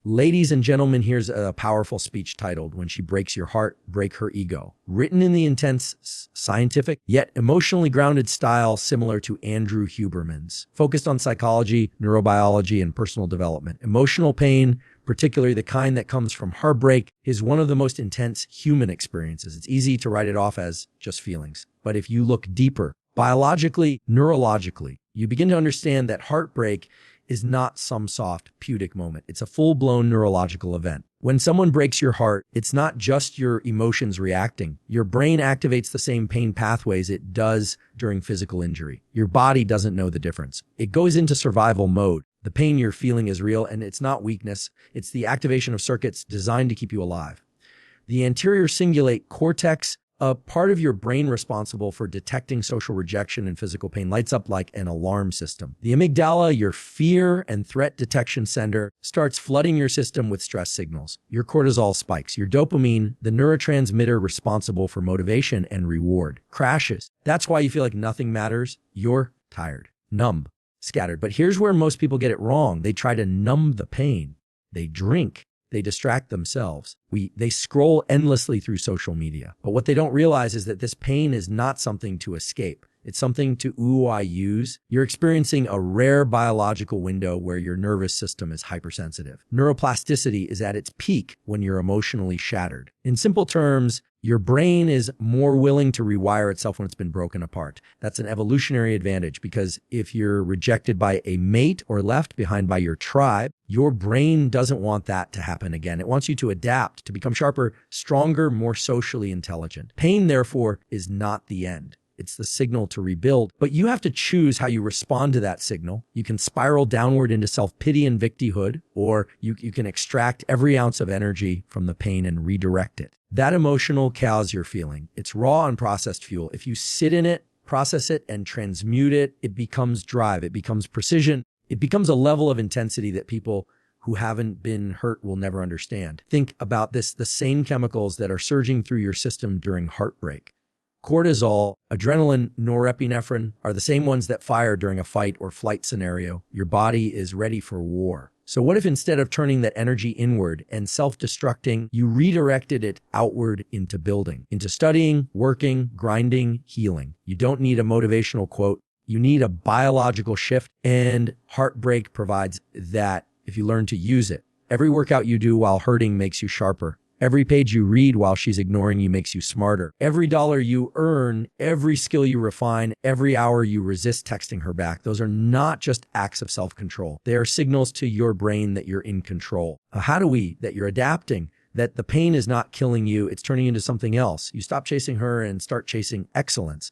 Ladies and gentlemen, here's a powerful speech titled "When She Breaks Your Heart, Break Her Ego." Written in the intense, scientific, yet emotionally grounded style similar to Andrew Huberman's. Focused on psychology, neurobiology, and personal development. Emotional pain, particularly the kind that comes from heartbreak, is one of the most intense human experiences. It's easy to write it off as just feelings. But if you look deeper, biologically, neurologically, you begin to understand that heartbreak is not some soft, pudic moment. It's a full-blown neurological event. When someone breaks your heart, it's not just your emotions reacting. Your brain activates the same pain pathways it does during physical injury. Your body doesn't know the difference. It goes into survival mode. The pain you're feeling is real, and it's not weakness. It's the activation of circuits designed to keep you alive. The anterior cingulate cortex, a part of your brain responsible for detecting social rejection and physical pain, lights up like an alarm system. The amygdala, your fear and threat detection center, starts flooding your system with stress signals. Your cortisol spikes. Your dopamine, the neurotransmitter responsible for motivation and reward, crashes. That's why you feel like nothing matters. You're tired, numb, scattered. But here's where most people get it wrong. They try to numb the pain. They drink. They distract themselves. They scroll endlessly through social media. But what they don't realize is that this pain is not something to escape. It's something to use. You're experiencing a rare biological window where your nervous system is hypersensitive. Neuroplasticity is at its peak when you're emotionally shattered. In simple terms, your brain is more willing to rewire itself when it's been broken apart. That's an evolutionary advantage because if you're rejected by a mate or left behind by your tribe, your brain doesn't want that to happen again. It wants you to adapt, to become sharper, stronger, more socially intelligent. Pain, therefore, is not the end. It's the signal to rebuild, but you have to choose how you respond to that signal. You can spiral downward into self-pity and victimhood, or you can extract every ounce of energy from the pain and redirect it. That emotional chaos you're feeling, it's raw and processed fuel. If you sit in it, process it, and transmute it, it becomes drive, it becomes precision, it becomes a level of intensity that people who haven't been hurt will never understand. Think about this, the same chemicals that are surging through your system during heartbreak. Cortisol, adrenaline, norepinephrine are the same ones that fire during a fight or flight scenario. Your body is ready for war. So what if instead of turning that energy inward and self-destructing, you redirected it outward into building, into studying, working, grinding, healing? You don't need a motivational quote. You need a biological shift, and heartbreak provides that if you learn to use it. Every workout you do while hurting makes you sharper. Every page you read while she's ignoring you makes you smarter. Every dollar you earn, every skill you refine, every hour you resist texting her back, those are not just acts of self-control. They are signals to your brain that you're in control. That you're adapting, that the pain is not killing you, it's turning into something else. You stop chasing her and start chasing excellence.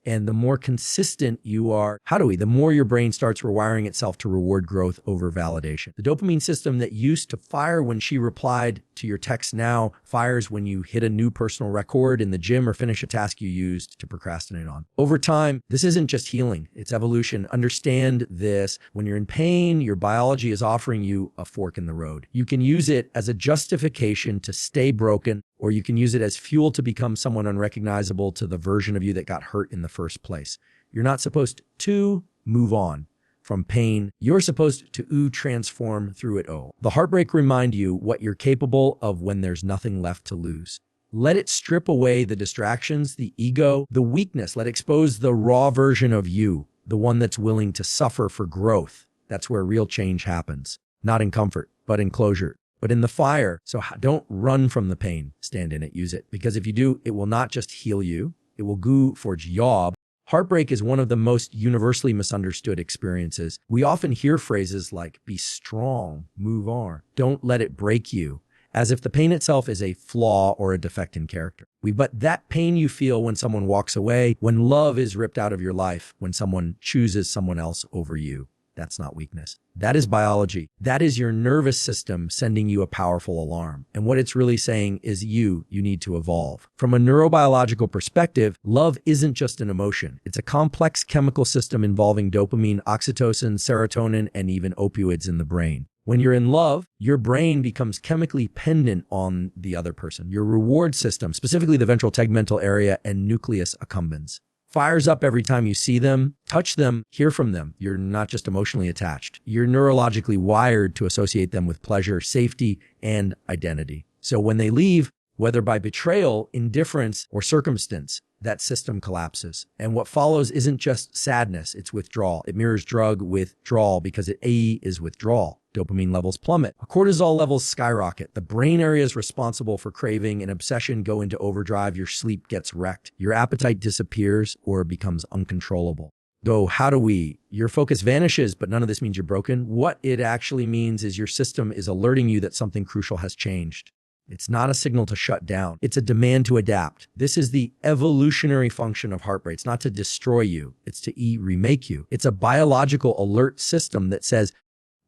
And the more consistent you are, the more your brain starts rewiring itself to reward growth over validation. The dopamine system that used to fire when she replied to your text now fires when you hit a new personal record in the gym or finish a task you used to procrastinate on. Over time, this isn't just healing, it's evolution. Understand this. When you're in pain, your biology is offering you a fork in the road. You can use it as a justification to stay broken, or you can use it as fuel to become someone unrecognizable to the version of you that got hurt in the first place. You're not supposed to move on from pain. You're supposed to transform through it. The heartbreak remind you what you're capable of when there's nothing left to lose. Let it strip away the distractions, the ego, the weakness. Let it expose the raw version of you, the one that's willing to suffer for growth. That's where real change happens. Not in comfort, but in closure. But in the fire. So don't run from the pain. Stand in it, use it. Because if you do, it will not just heal you, it will go for job. Heartbreak is one of the most universally misunderstood experiences. We often hear phrases like, be strong, move on, don't let it break you, as if the pain itself is a flaw or a defect in character. But that pain you feel when someone walks away, when love is ripped out of your life, when someone chooses someone else over you, that's not weakness. That is biology. That is your nervous system sending you a powerful alarm. And what it's really saying is you need to evolve. From a neurobiological perspective, love isn't just an emotion. It's a complex chemical system involving dopamine, oxytocin, serotonin, and even opioids in the brain. When you're in love, your brain becomes chemically pendant on the other person. Your reward system, specifically the ventral tegmental area and nucleus accumbens, fires up every time you see them, touch them, hear from them. You're not just emotionally attached. You're neurologically wired to associate them with pleasure, safety, and identity. So when they leave, whether by betrayal, indifference, or circumstance, that system collapses. And what follows isn't just sadness, it's withdrawal. It mirrors drug withdrawal because A is withdrawal. Dopamine levels plummet. Cortisol levels skyrocket. The brain areas responsible for craving and obsession go into overdrive. Your sleep gets wrecked. Your appetite disappears or becomes uncontrollable. Though, how do we? Your focus vanishes, but none of this means you're broken. What it actually means is your system is alerting you that something crucial has changed. It's not a signal to shut down. It's a demand to adapt. This is the evolutionary function of heartbreak. It's not to destroy you. It's to remake you. It's a biological alert system that says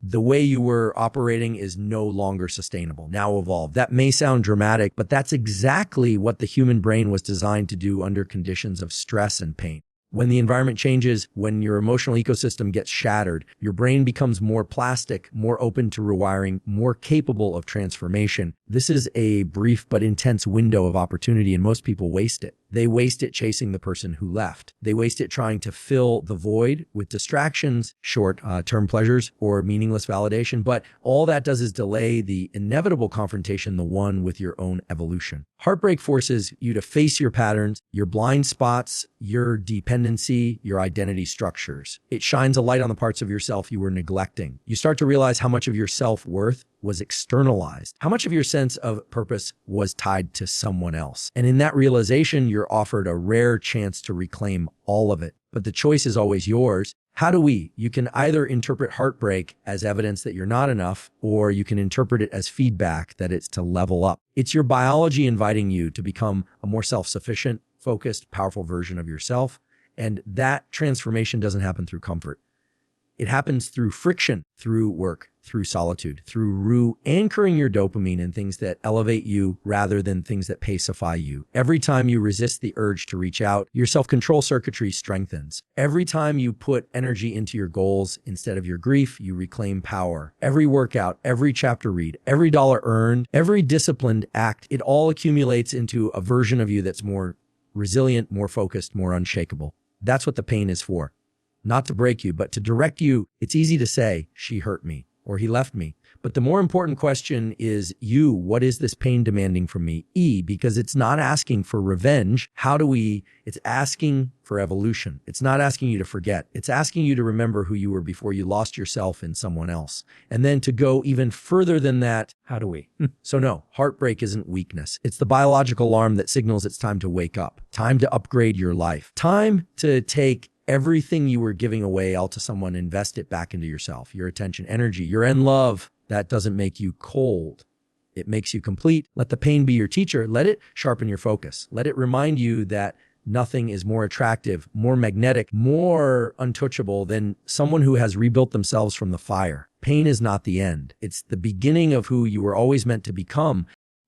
the way you were operating is no longer sustainable. Now evolve. That may sound dramatic, but that's exactly what the human brain was designed to do under conditions of stress and pain. When the environment changes, when your emotional ecosystem gets shattered, your brain becomes more plastic, more open to rewiring, more capable of transformation. This is a brief but intense window of opportunity, and most people waste it. They waste it chasing the person who left. They waste it trying to fill the void with distractions, short-term pleasures, or meaningless validation. But all that does is delay the inevitable confrontation, the one with your own evolution. Heartbreak forces you to face your patterns, your blind spots, your dependency, your identity structures. It shines a light on the parts of yourself you were neglecting. You start to realize how much of your self-worth was externalized, how much of your sense of purpose was tied to someone else. And in that realization, you're offered a rare chance to reclaim all of it. But the choice is always yours. How do we? You can either interpret heartbreak as evidence that you're not enough, or you can interpret it as feedback that it's to level up. It's your biology inviting you to become a more self-sufficient, focused, powerful version of yourself. And that transformation doesn't happen through comfort. It happens through friction, through work, through solitude, through anchoring your dopamine in things that elevate you rather than things that pacify you. Every time you resist the urge to reach out, your self-control circuitry strengthens. Every time you put energy into your goals instead of your grief, you reclaim power. Every workout, every chapter read, every dollar earned, every disciplined act, it all accumulates into a version of you that's more resilient, more focused, more unshakable. That's what the pain is for. Not to break you, but to direct you. It's easy to say, she hurt me, or he left me. But the more important question is what is this pain demanding from me? Because it's not asking for revenge. It's asking for evolution. It's not asking you to forget. It's asking you to remember who you were before you lost yourself in someone else. And then to go even further than that, how do we? So no, heartbreak isn't weakness. It's the biological alarm that signals it's time to wake up, time to upgrade your life, time to take everything you were giving away all to someone, invest it back into yourself, your attention, energy, your end love. That doesn't make you cold. It makes you complete. Let the pain be your teacher. Let it sharpen your focus. Let it remind you that nothing is more attractive, more magnetic, more untouchable than someone who has rebuilt themselves from the fire. Pain is not the end. It's the beginning of who you were always meant to become.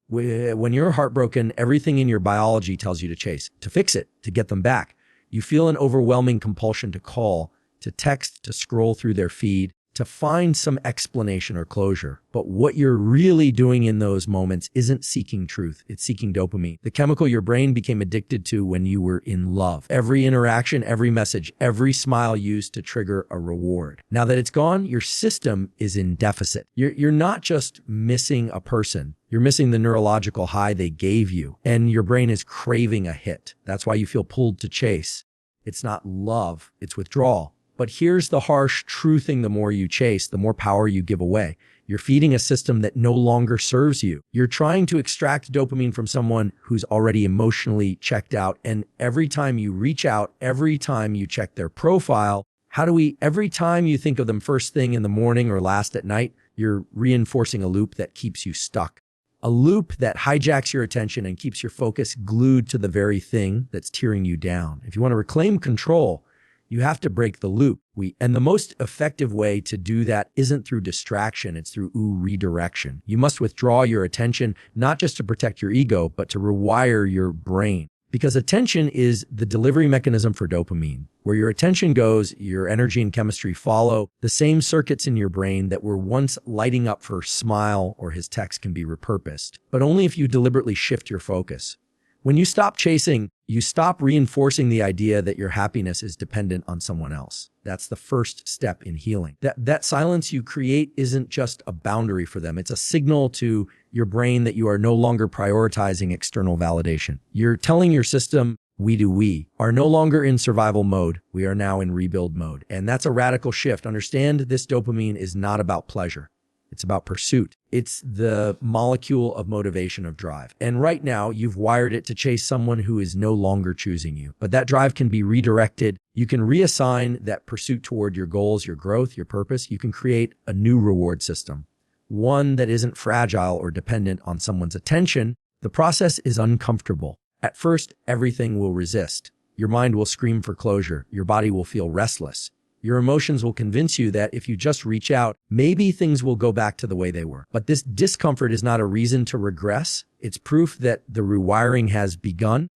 When you're heartbroken, everything in your biology tells you to chase, to fix it, to get them back. You feel an overwhelming compulsion to call, to text, to scroll through their feed, to find some explanation or closure. But what you're really doing in those moments isn't seeking truth. It's seeking dopamine, the chemical your brain became addicted to when you were in love. Every interaction, every message, every smile used to trigger a reward. Now that it's gone, your system is in deficit. You're not just missing a person. You're missing the neurological high they gave you, and your brain is craving a hit. That's why you feel pulled to chase. It's not love, it's withdrawal. But here's the harsh true thing: the more you chase, the more power you give away. You're feeding a system that no longer serves you. You're trying to extract dopamine from someone who's already emotionally checked out. And every time you reach out, every time you check their profile, every time you think of them first thing in the morning or last at night, you're reinforcing a loop that keeps you stuck. A loop that hijacks your attention and keeps your focus glued to the very thing that's tearing you down. If you want to reclaim control, you have to break the loop. And the most effective way to do that isn't through distraction, it's through redirection. You must withdraw your attention, not just to protect your ego, but to rewire your brain. Because attention is the delivery mechanism for dopamine. Where your attention goes, your energy and chemistry follow. The same circuits in your brain that were once lighting up for Smile or his text can be repurposed, but only if you deliberately shift your focus. When you stop chasing, You stop reinforcing the idea that your happiness is dependent on someone else. That's the first step in healing. That silence you create isn't just a boundary for them. It's a signal to your brain that you are no longer prioritizing external validation. You're telling your system, we are no longer in survival mode. We are now in rebuild mode. And that's a radical shift. Understand this dopamine is not about pleasure. It's about pursuit. It's the molecule of motivation, of drive. And right now, you've wired it to chase someone who is no longer choosing you. But that drive can be redirected. You can reassign that pursuit toward your goals, your growth, your purpose. You can create a new reward system, one that isn't fragile or dependent on someone's attention. The process is uncomfortable. At first, everything will resist. Your mind will scream for closure. Your body will feel restless. Your emotions will convince you that if you just reach out, maybe things will go back to the way they were. But this discomfort is not a reason to regress. It's proof that the rewiring has begun.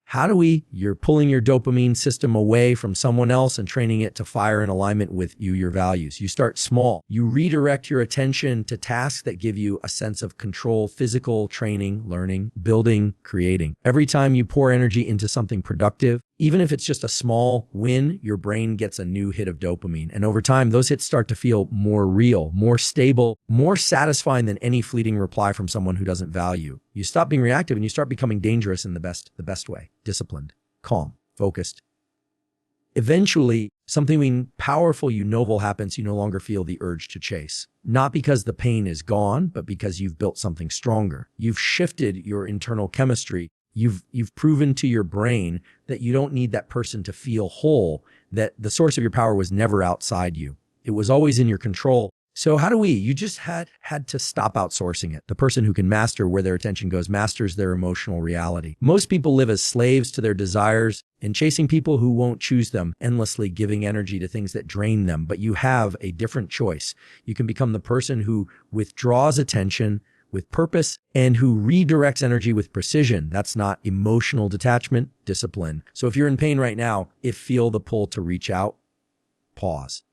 You're pulling your dopamine system away from someone else and training it to fire in alignment with you, your values. You start small. You redirect your attention to tasks that give you a sense of control, physical training, learning, building, creating. Every time you pour energy into something productive, even if it's just a small win, your brain gets a new hit of dopamine. And over time, those hits start to feel more real, more stable, more satisfying than any fleeting reply from someone who doesn't value. You stop being reactive and you start becoming dangerous in the best way. Disciplined, calm, focused. Eventually, something powerful, noble happens. You no longer feel the urge to chase. Not because the pain is gone, but because you've built something stronger. You've shifted your internal chemistry. You've proven to your brain that you don't need that person to feel whole, that the source of your power was never outside you. It was always in your control. So you just had to stop outsourcing it. The person who can master where their attention goes masters their emotional reality. Most people live as slaves to their desires and chasing people who won't choose them, endlessly giving energy to things that drain them. But you have a different choice. You can become the person who withdraws attention with purpose and who redirects energy with precision. That's not emotional detachment, discipline. So if you're in pain right now, feel the pull to reach out, pause.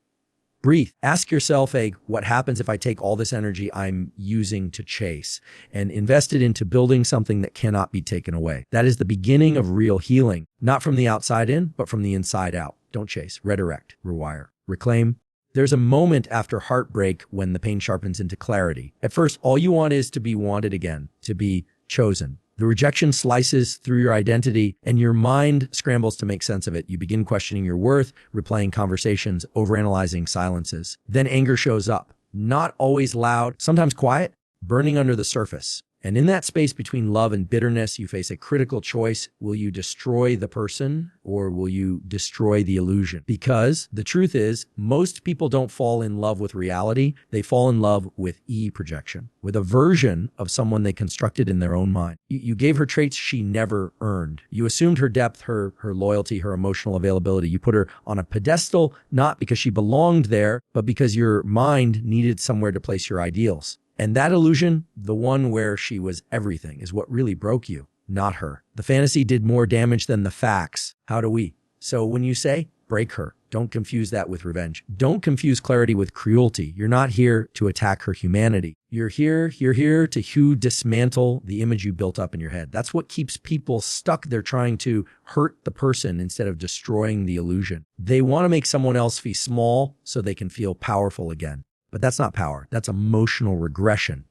Breathe. Ask yourself, what happens if I take all this energy I'm using to chase and invest it into building something that cannot be taken away? That is the beginning of real healing, not from the outside in, but from the inside out. Don't chase, redirect, rewire, reclaim. There's a moment after heartbreak when the pain sharpens into clarity. At first, all you want is to be wanted again, to be chosen. The rejection slices through your identity and your mind scrambles to make sense of it. You begin questioning your worth, replaying conversations, overanalyzing silences. Then anger shows up, not always loud, sometimes quiet, burning under the surface. And in that space between love and bitterness, you face a critical choice. Will you destroy the person or will you destroy the illusion? Because the truth is, most people don't fall in love with reality. They fall in love with projection, with a version of someone they constructed in their own mind. You gave her traits she never earned. You assumed her depth, her loyalty, her emotional availability. You put her on a pedestal, not because she belonged there, but because your mind needed somewhere to place your ideals. And that illusion, the one where she was everything, is what really broke you, not her. The fantasy did more damage than the facts. So when you say, break her, don't confuse that with revenge. Don't confuse clarity with cruelty. You're not here to attack her humanity. You're here to dismantle the image you built up in your head. That's what keeps people stuck. They're trying to hurt the person instead of destroying the illusion. They want to make someone else feel small so they can feel powerful again. But that's not power. That's emotional regression.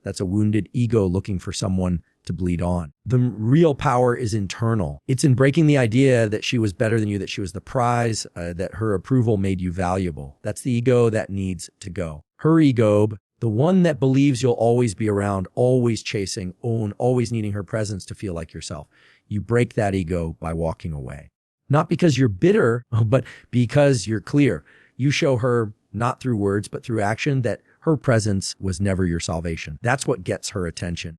That's a wounded ego looking for someone to bleed on. The real power is internal. It's in breaking the idea that she was better than you, that she was the prize, that her approval made you valuable. That's the ego that needs to go. Her ego, the one that believes you'll always be around, always chasing, always needing her presence to feel like yourself. You break that ego by walking away. Not because you're bitter, but because you're clear. You show her, not through words, but through action, that her presence was never your salvation. That's what gets her attention.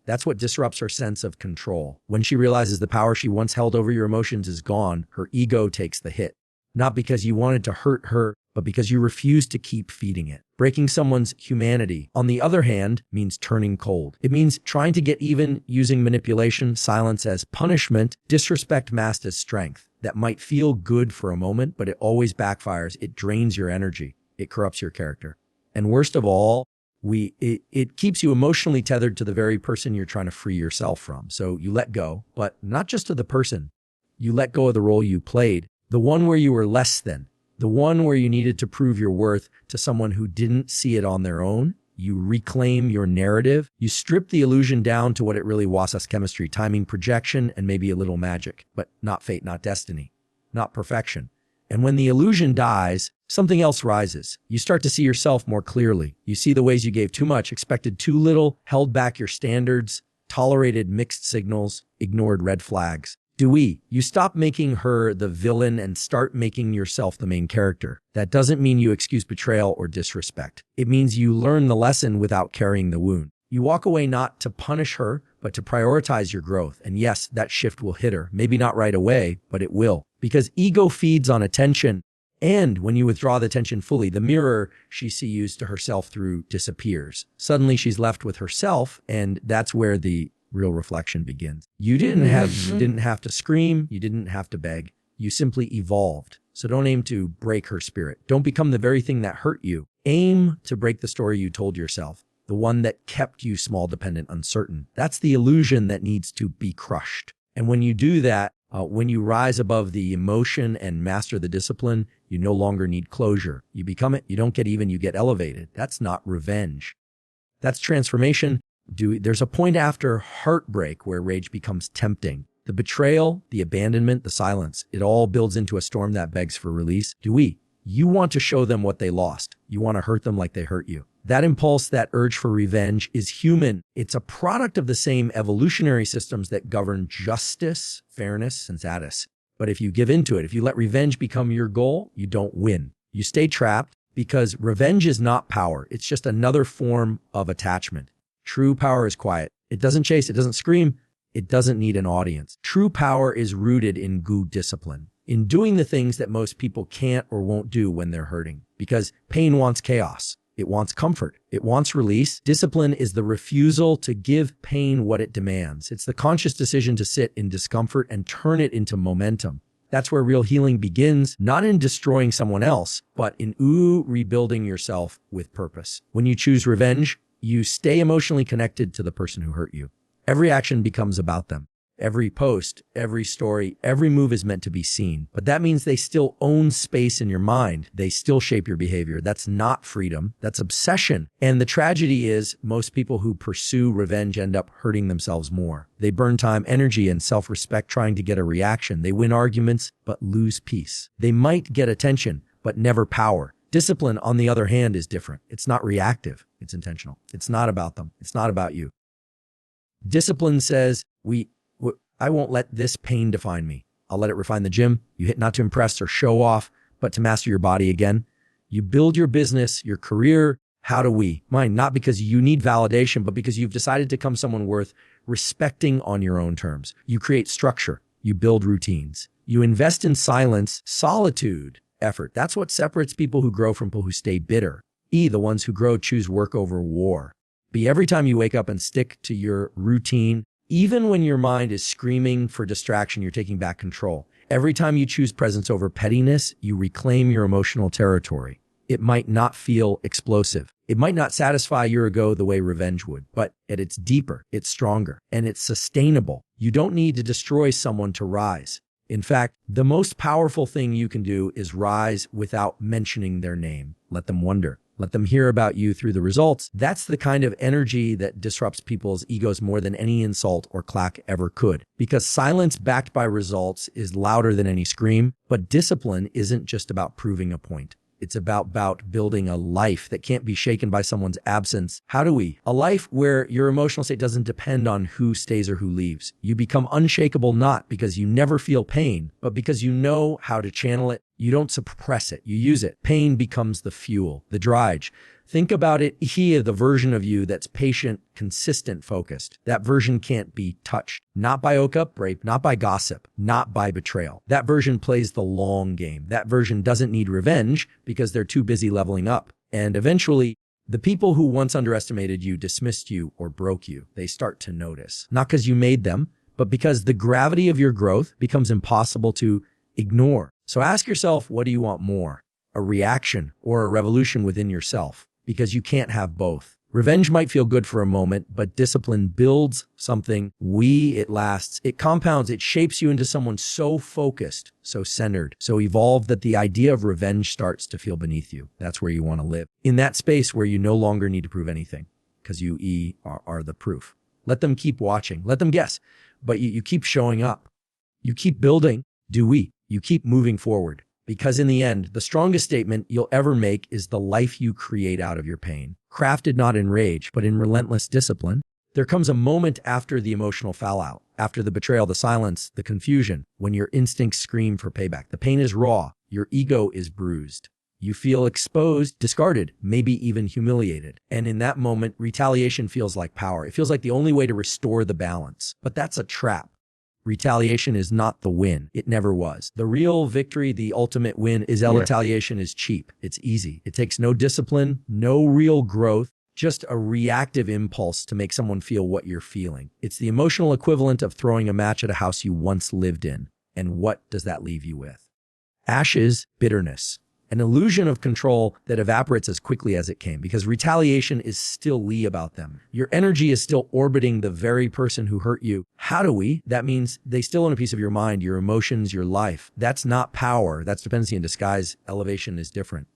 That's what disrupts her sense of control. When she realizes the power she once held over your emotions is gone, her ego takes the hit. Not because you wanted to hurt her, but because you refused to keep feeding it. Breaking someone's humanity, on the other hand, means turning cold. It means trying to get even using manipulation, silence as punishment, disrespect masked as strength. That might feel good for a moment, but it always backfires. It drains your energy. It corrupts your character. And worst of all, It keeps you emotionally tethered to the very person you're trying to free yourself from. So you let go, but not just of the person. You let go of the role you played, the one where you were less than, the one where you needed to prove your worth to someone who didn't see it on their own. You reclaim your narrative. You strip the illusion down to what it really was: chemistry, timing, projection, and maybe a little magic, but not fate, not destiny, not perfection. And when the illusion dies, something else rises. You start to see yourself more clearly. You see the ways you gave too much, expected too little, held back your standards, tolerated mixed signals, ignored red flags. You stop making her the villain and start making yourself the main character. That doesn't mean you excuse betrayal or disrespect. It means you learn the lesson without carrying the wound. You walk away not to punish her, but to prioritize your growth. And yes, that shift will hit her. Maybe not right away, but it will. Because ego feeds on attention. And when you withdraw the attention fully, the mirror she sees to herself through disappears. Suddenly she's left with herself, and that's where the real reflection begins. You didn't have to scream. You didn't have to beg. You simply evolved. So don't aim to break her spirit. Don't become the very thing that hurt you. Aim to break the story you told yourself, the one that kept you small, dependent, uncertain. That's the illusion that needs to be crushed. And when you do that, when you rise above the emotion and master the discipline, you no longer need closure. You become it. You don't get even, you get elevated. That's not revenge. That's transformation. There's a point after heartbreak where rage becomes tempting. The betrayal, the abandonment, the silence, it all builds into a storm that begs for release. You want to show them what they lost. You want to hurt them like they hurt you. That impulse, that urge for revenge is human. It's a product of the same evolutionary systems that govern justice, fairness, and status. But if you give into it, if you let revenge become your goal, you don't win. You stay trapped because revenge is not power. It's just another form of attachment. True power is quiet. It doesn't chase. It doesn't scream. It doesn't need an audience. True power is rooted in good discipline, in doing the things that most people can't or won't do when they're hurting. Because pain wants chaos. It wants comfort. It wants release. Discipline is the refusal to give pain what it demands. It's the conscious decision to sit in discomfort and turn it into momentum. That's where real healing begins, not in destroying someone else, but in rebuilding yourself with purpose. When you choose revenge, you stay emotionally connected to the person who hurt you. Every action becomes about them. Every post, every story, every move is meant to be seen. But that means they still own space in your mind. They still shape your behavior. That's not freedom. That's obsession. And the tragedy is most people who pursue revenge end up hurting themselves more. They burn time, energy, and self-respect trying to get a reaction. They win arguments, but lose peace. They might get attention, but never power. Discipline, on the other hand, is different. It's not reactive. It's intentional. It's not about them. It's not about you. Discipline says, I won't let this pain define me. I'll let it refine the gym. You hit not to impress or show off, but to master your body again. You build your business, your career. How do we? Mine, not because you need validation, but because you've decided to become someone worth respecting on your own terms. You create structure. You build routines. You invest in silence, solitude, effort. That's what separates people who grow from people who stay bitter. The ones who grow choose work over war. Every time you wake up and stick to your routine, even when your mind is screaming for distraction, you're taking back control. Every time you choose presence over pettiness, you reclaim your emotional territory. It might not feel explosive. It might not satisfy a year ago the way revenge would, but it's deeper, it's stronger, and it's sustainable. You don't need to destroy someone to rise. In fact, the most powerful thing you can do is rise without mentioning their name. Let them wonder. Let them hear about you through the results. That's the kind of energy that disrupts people's egos more than any insult or clack ever could. Because silence backed by results is louder than any scream. But discipline isn't just about proving a point. It's about building a life that can't be shaken by someone's absence. How do we? A life where your emotional state doesn't depend on who stays or who leaves. You become unshakable not because you never feel pain, but because you know how to channel it. You don't suppress it. You use it. Pain becomes the fuel, the drive. Think about it here, the version of you that's patient, consistent, focused. That version can't be touched. Not by hookup, rape, not by gossip, not by betrayal. That version plays the long game. That version doesn't need revenge because they're too busy leveling up. And eventually, the people who once underestimated you, dismissed you, or broke you, they start to notice. Not because you made them, but because the gravity of your growth becomes impossible to ignore. So ask yourself, what do you want more? A reaction or a revolution within yourself? Because you can't have both. Revenge might feel good for a moment, but discipline builds something. It lasts, it compounds, it shapes you into someone so focused, so centered, so evolved that the idea of revenge starts to feel beneath you. That's where you want to live. In that space where you no longer need to prove anything, because you are the proof. Let them keep watching, let them guess, but you keep showing up. You keep building, you keep moving forward. Because in the end, the strongest statement you'll ever make is the life you create out of your pain. Crafted not in rage, but in relentless discipline. There comes a moment after the emotional fallout, after the betrayal, the silence, the confusion, when your instincts scream for payback. The pain is raw, your ego is bruised. You feel exposed, discarded, maybe even humiliated. And in that moment, retaliation feels like power. It feels like the only way to restore the balance. But that's a trap. Retaliation is not the win. It never was. The real victory, the ultimate win is retaliation is cheap. It's easy. It takes no discipline, no real growth, just a reactive impulse to make someone feel what you're feeling. It's the emotional equivalent of throwing a match at a house you once lived in. And what does that leave you with? Ashes, bitterness. An illusion of control that evaporates as quickly as it came, because retaliation is still about them. Your energy is still orbiting the very person who hurt you. That means they still own a piece of your mind, your emotions, your life. That's not power. That's dependency in disguise. Elevation is different.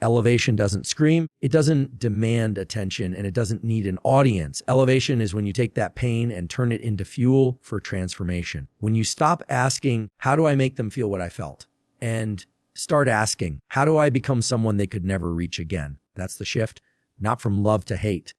Elevation doesn't scream. It doesn't demand attention, and it doesn't need an audience. Elevation is when you take that pain and turn it into fuel for transformation. When you stop asking, how do I make them feel what I felt? And start asking, how do I become someone they could never reach again? That's the shift, not from love to hate,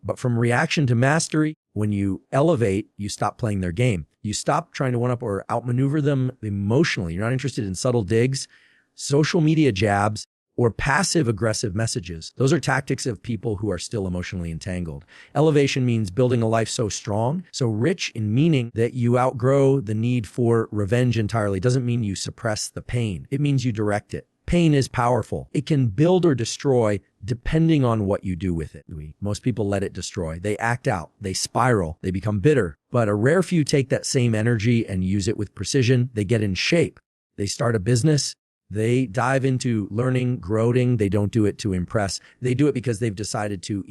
but from reaction to mastery. When you elevate, you stop playing their game. You stop trying to one-up or outmaneuver them emotionally. You're not interested in subtle digs, social media jabs, or passive-aggressive messages. Those are tactics of people who are still emotionally entangled. Elevation means building a life so strong, so rich in meaning that you outgrow the need for revenge entirely. It doesn't mean you suppress the pain. It means you direct it. Pain is powerful. It can build or destroy depending on what you do with it. Most people let it destroy. They act out. They spiral. They become bitter. But a rare few take that same energy and use it with precision. They get in shape. They start a business. They dive into learning, growing. They don't do it to impress. They do it because they've decided to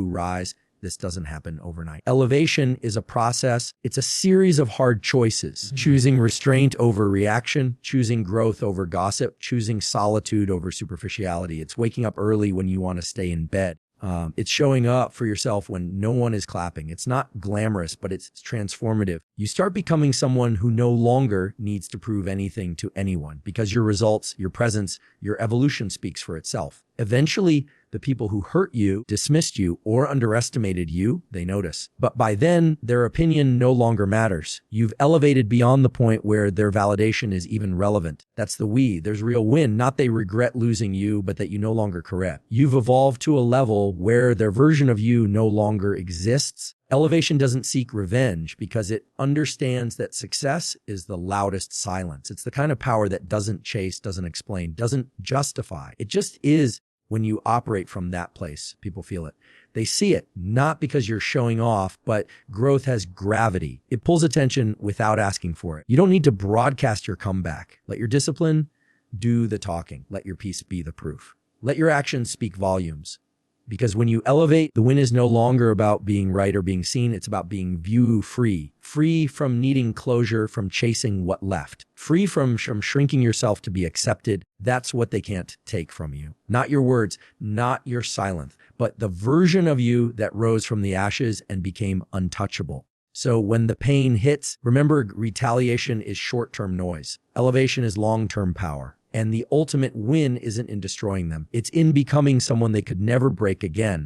rise. This doesn't happen overnight. Elevation is a process. It's a series of hard choices. Choosing restraint over reaction, choosing growth over gossip, choosing solitude over superficiality. It's waking up early when you want to stay in bed. It's showing up for yourself when no one is clapping. It's not glamorous, but it's transformative. You start becoming someone who no longer needs to prove anything to anyone because your results, your presence, your evolution speaks for itself. Eventually, the people who hurt you, dismissed you, or underestimated you, they notice. But by then, their opinion no longer matters. You've elevated beyond the point where their validation is even relevant. That's the There's real win, not they regret losing you, but that you no longer correct. You've evolved to a level where their version of you no longer exists. Elevation doesn't seek revenge because it understands that success is the loudest silence. It's the kind of power that doesn't chase, doesn't explain, doesn't justify. It just is. When you operate from that place, people feel it. They see it, not because you're showing off, but growth has gravity. It pulls attention without asking for it. You don't need to broadcast your comeback. Let your discipline do the talking. Let your peace be the proof. Let your actions speak volumes. Because when you elevate, the win is no longer about being right or being seen. It's about being view-free. Free from needing closure, from chasing what left. Free from shrinking yourself to be accepted. That's what they can't take from you. Not your words, not your silence, but the version of you that rose from the ashes and became untouchable. So when the pain hits, remember, retaliation is short-term noise. Elevation is long-term power. And the ultimate win isn't in destroying them. It's in becoming someone they could never break again.